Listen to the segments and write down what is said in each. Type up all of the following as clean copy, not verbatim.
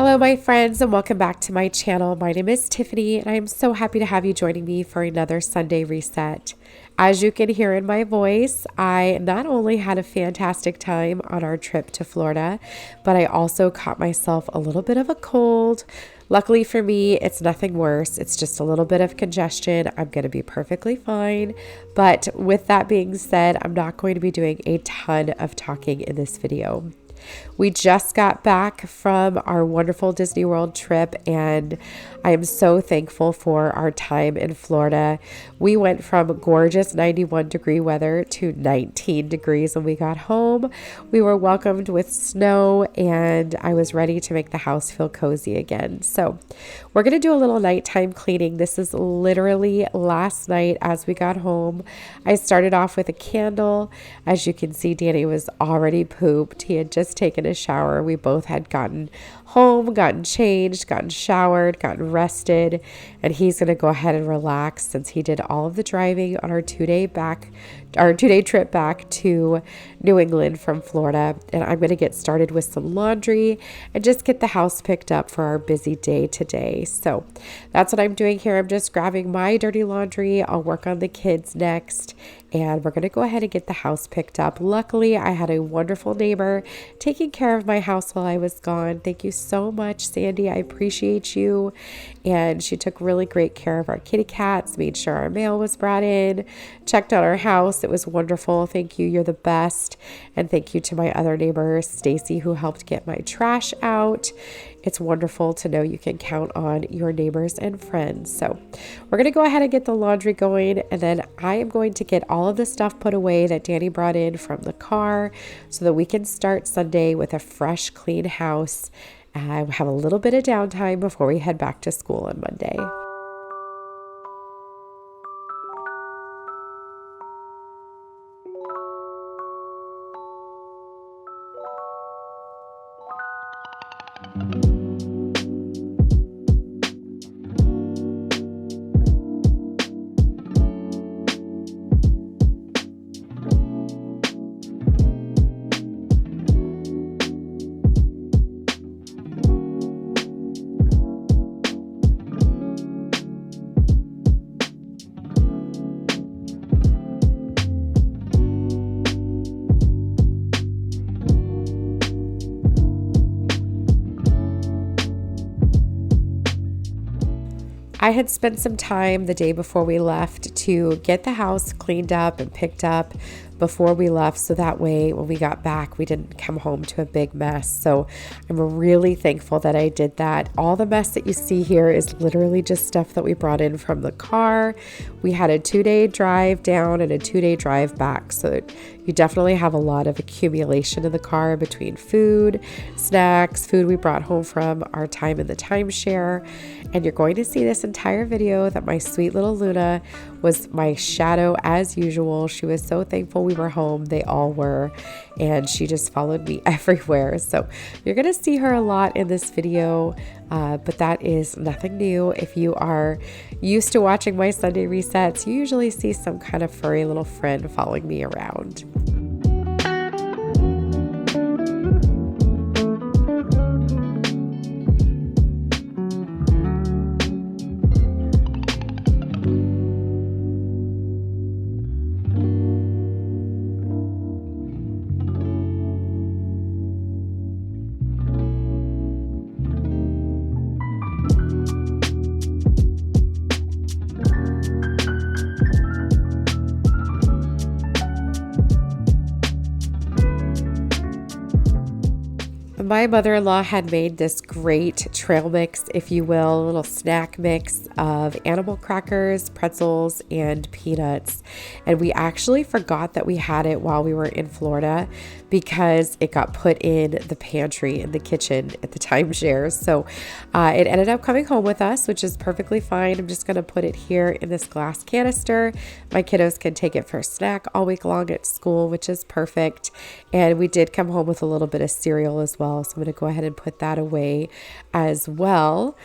Hello, my friends, and welcome back to my channel. My name is Tiffany, and I am so happy to have you joining me for another Sunday reset. As you can hear in my voice, I not only had a fantastic time on our trip to Florida, but I also caught myself a little bit of a cold. Luckily for me, it's nothing worse. It's just a little bit of congestion. I'm going to be perfectly fine. But with that being said, I'm not going to be doing a ton of talking in this video. We just got back from our wonderful Disney World trip, and I am so thankful for our time in Florida. We went from gorgeous 91-degree weather to 19 degrees when we got home. We were welcomed with snow, and I was ready to make the house feel cozy again. So we're going to do a little nighttime cleaning. This is literally last night as we got home. I started off with a candle. As you can see, Danny was already pooped. He had just taken a shower. We both had gotten home, gotten changed, gotten showered, gotten rested, and he's going to go ahead and relax since he did all of the driving on our two-day trip back to New England from Florida. And I'm going to get started with some laundry and just get the house picked up for our busy day today. So that's what I'm doing here. I'm just grabbing my dirty laundry. I'll work on the kids next, and we're going to go ahead and get the house picked up. Luckily, I had a wonderful neighbor taking care of my house while I was gone. Thank you so much, Sandy. I appreciate you. And she took really great care of our kitty cats, made sure our mail was brought in, checked on our house. It was wonderful. Thank you. You're the best. And thank you to my other neighbor, Stacy, who helped get my trash out. It's wonderful to know you can count on your neighbors and friends. So we're going to go ahead and get the laundry going, and then I am going to get all of the stuff put away that Danny brought in from the car so that we can start Sunday with a fresh, clean house. I have a little bit of downtime before we head back to school on Monday. I had spent some time the day before we left to get the house cleaned up and picked up before we left, so that way when we got back we didn't come home to a big mess. So I'm really thankful that I did that. All the mess that you see here is literally just stuff that we brought in from the car. We had a 2-day drive down and a 2-day drive back, so you definitely have a lot of accumulation in the car between food, snacks, food we brought home from our time in the timeshare. And you're going to see this entire video that my sweet little Luna was my shadow as usual. She was so thankful we were home. They all were. And she just followed me everywhere. So you're going to see her a lot in this video, but that is nothing new. If you are used to watching my Sunday resets, you usually see some kind of furry little friend following me around. My mother-in-law had made this great trail mix, if you will, a little snack mix of animal crackers, pretzels, and peanuts. And we actually forgot that we had it while we were in Florida because it got put in the pantry in the kitchen at the timeshare. So it ended up coming home with us, which is perfectly fine. I'm just going to put it here in this glass canister. My kiddos can take it for a snack all week long at school, which is perfect. And we did come home with a little bit of cereal as well. So I'm going to go ahead and put that away as well.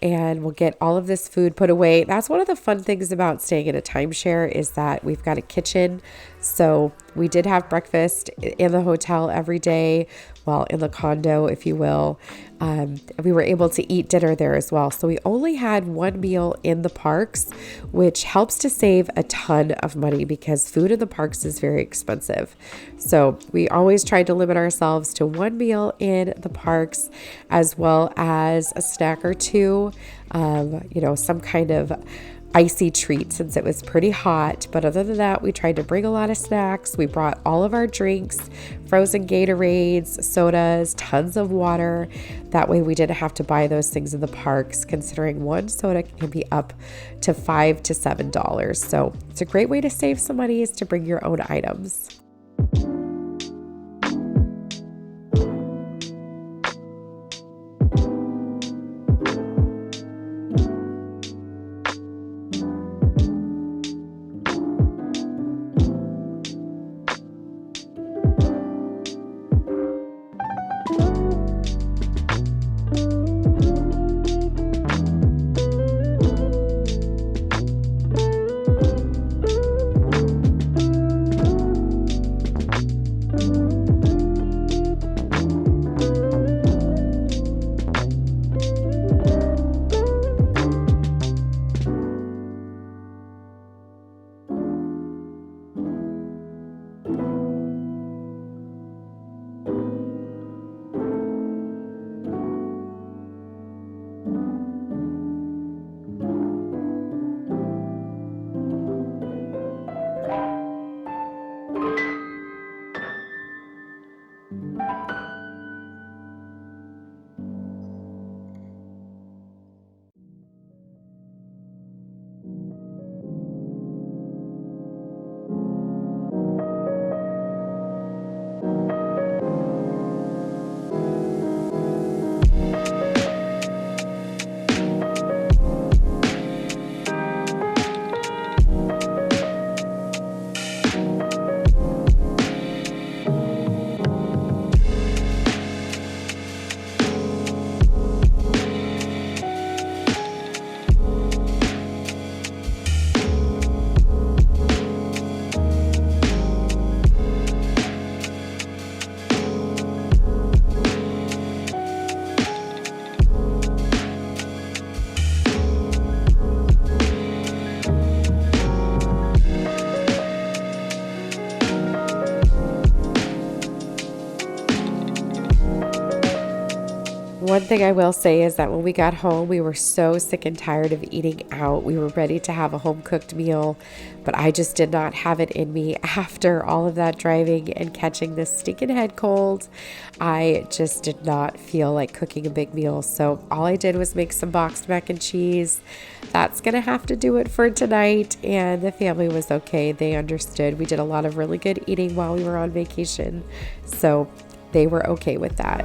And we'll get all of this food put away. That's one of the fun things about staying in a timeshare is that we've got a kitchen. So we did have breakfast in the hotel every day, well, in the condo, if you will. We were able to eat dinner there as well. So we only had one meal in the parks, which helps to save a ton of money because food in the parks is very expensive. So we always tried to limit ourselves to one meal in the parks, as well as a snack or two, some kind of icy treat since it was pretty hot. But other than that, we tried to bring a lot of snacks. We brought all of our drinks, frozen Gatorades, sodas, tons of water. That way we didn't have to buy those things in the parks, considering one soda can be up to $5 to $7. So it's a great way to save some money is to bring your own items. One thing I will say is that when we got home, we were so sick and tired of eating out. We were ready to have a home cooked meal, but I just did not have it in me after all of that driving and catching this stinking head cold. I just did not feel like cooking a big meal. So all I did was make some boxed mac and cheese. That's going to have to do it for tonight. And the family was okay. They understood. We did a lot of really good eating while we were on vacation. So they were okay with that.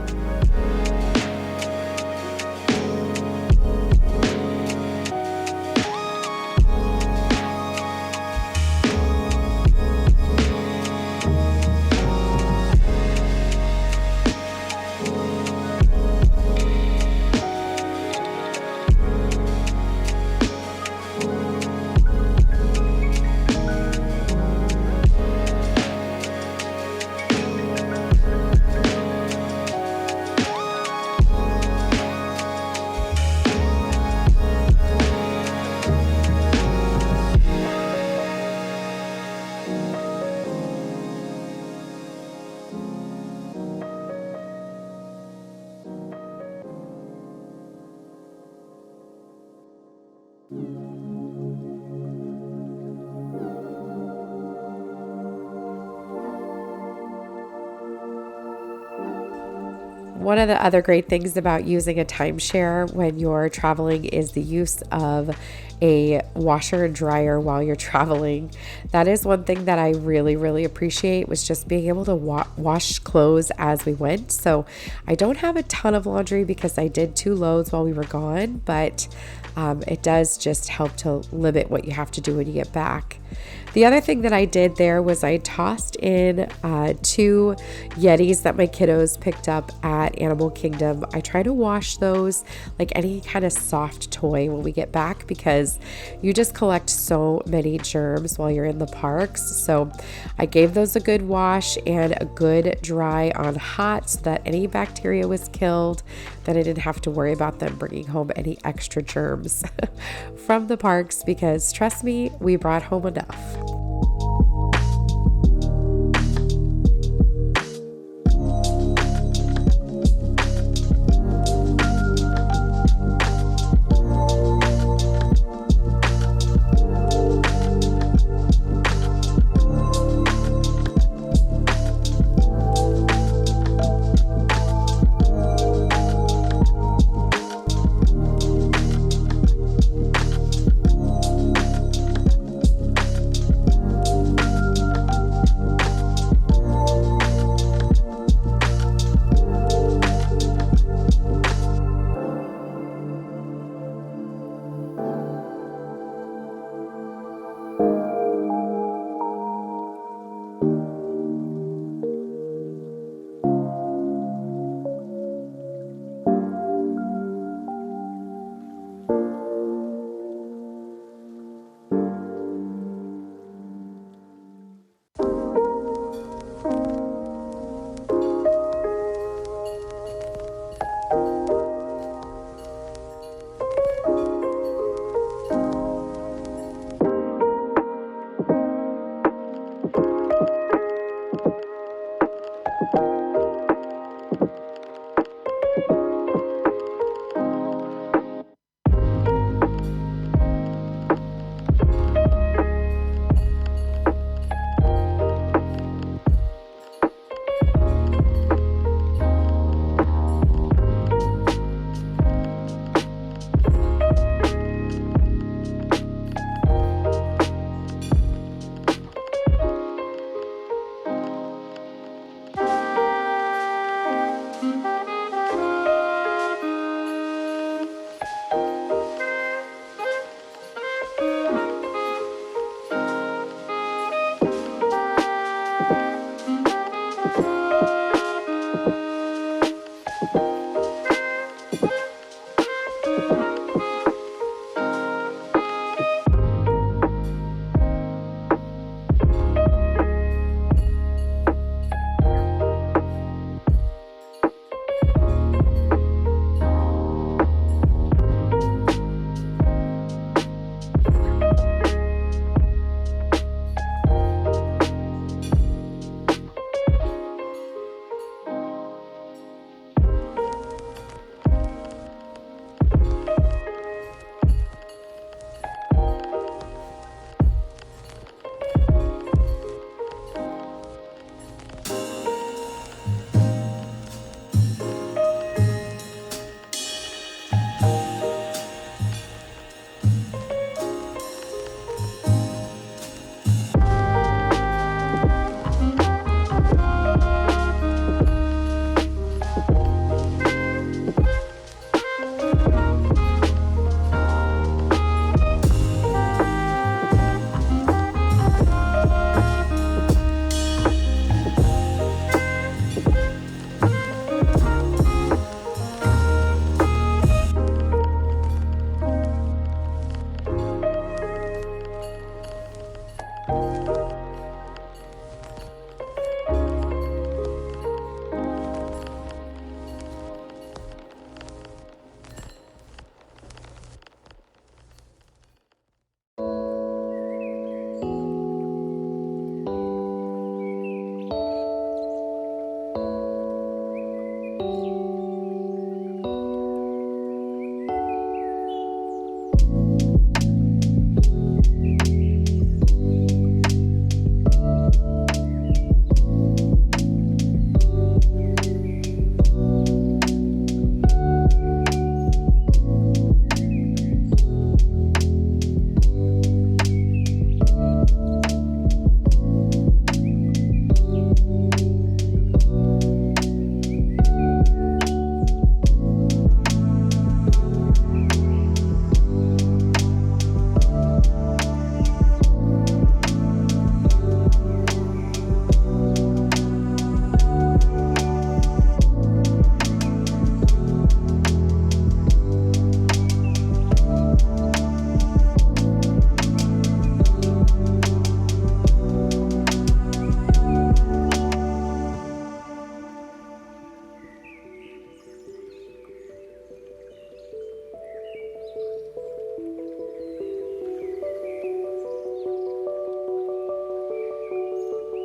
One of the other great things about using a timeshare when you're traveling is the use of a washer and dryer while you're traveling. That is one thing that I really, really appreciate, was just being able to wash clothes as we went. So I don't have a ton of laundry because I did 2 loads while we were gone, but it does just help to limit what you have to do when you get back. The other thing that I did there was I tossed in 2 Yetis that my kiddos picked up at Animal Kingdom. I try to wash those like any kind of soft toy when we get back because because you just collect so many germs while you're in the parks. So I gave those a good wash and a good dry on hot so that any bacteria was killed. Then I didn't have to worry about them bringing home any extra germs from the parks because trust me, we brought home enough.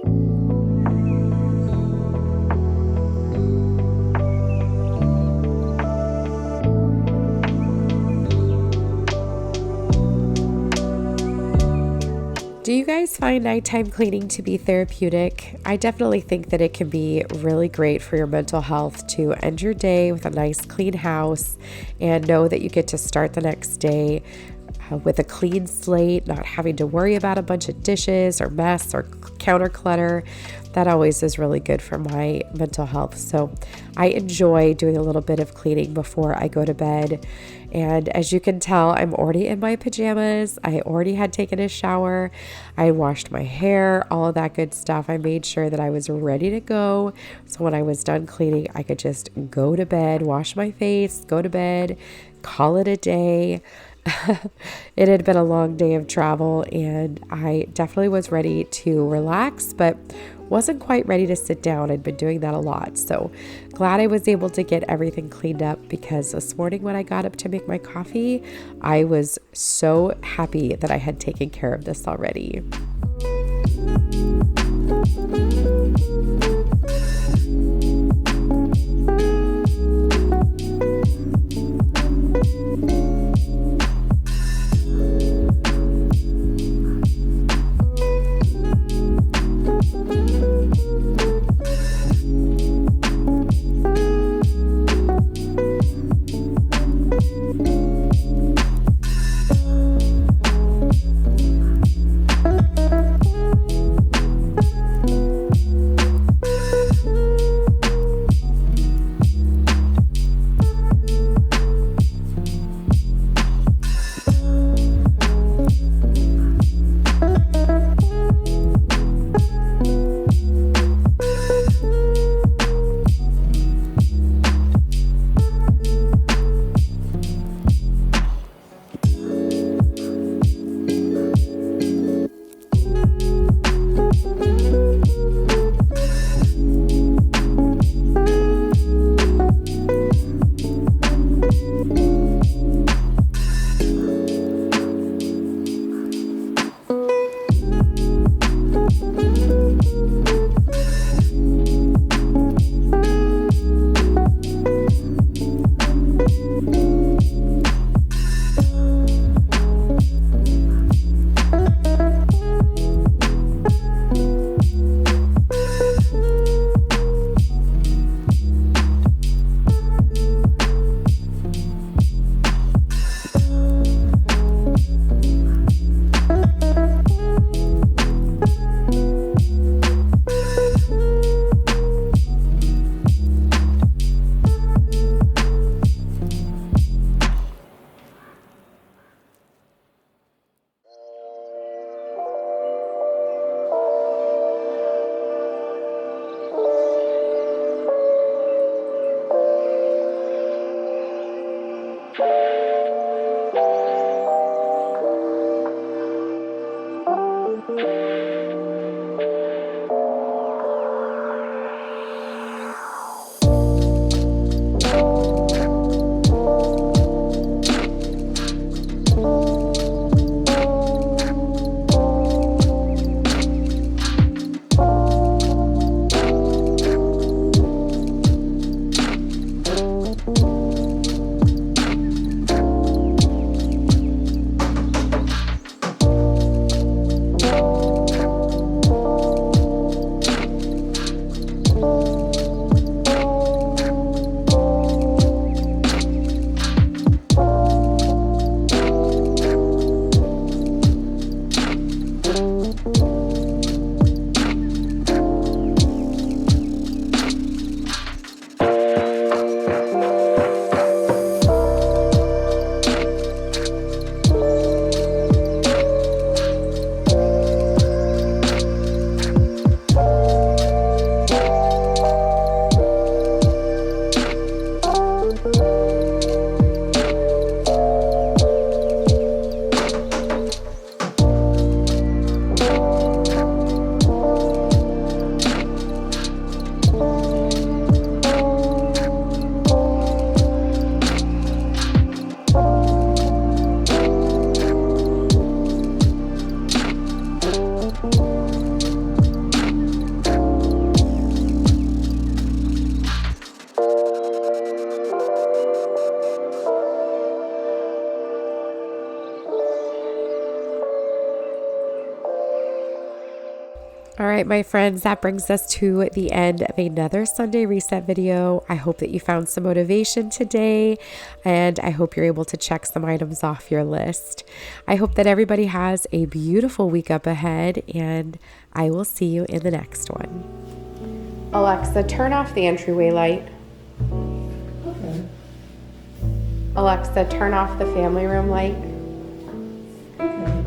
Do you guys find nighttime cleaning to be therapeutic? I definitely think that it can be really great for your mental health to end your day with a nice clean house and know that you get to start the next day with a clean slate, not having to worry about a bunch of dishes or mess or counter clutter. That always is really good for my mental health. So I enjoy doing a little bit of cleaning before I go to bed. And as you can tell, I'm already in my pajamas. I already had taken a shower. I washed my hair, all of that good stuff. I made sure that I was ready to go. So when I was done cleaning, I could just go to bed, wash my face, go to bed, call it a day. It had been a long day of travel and I definitely was ready to relax, but wasn't quite ready to sit down. I'd been doing that a lot. So glad I was able to get everything cleaned up, because this morning when I got up to make my coffee, I was so happy that I had taken care of this already. right, my friends, that brings us to the end of another Sunday Reset video. I hope that you found some motivation today, and I hope you're able to check some items off your list. I hope that everybody has a beautiful week up ahead, and I will see you in the next one. Alexa, turn off the entryway light. Okay. Alexa, turn off the family room light. Okay.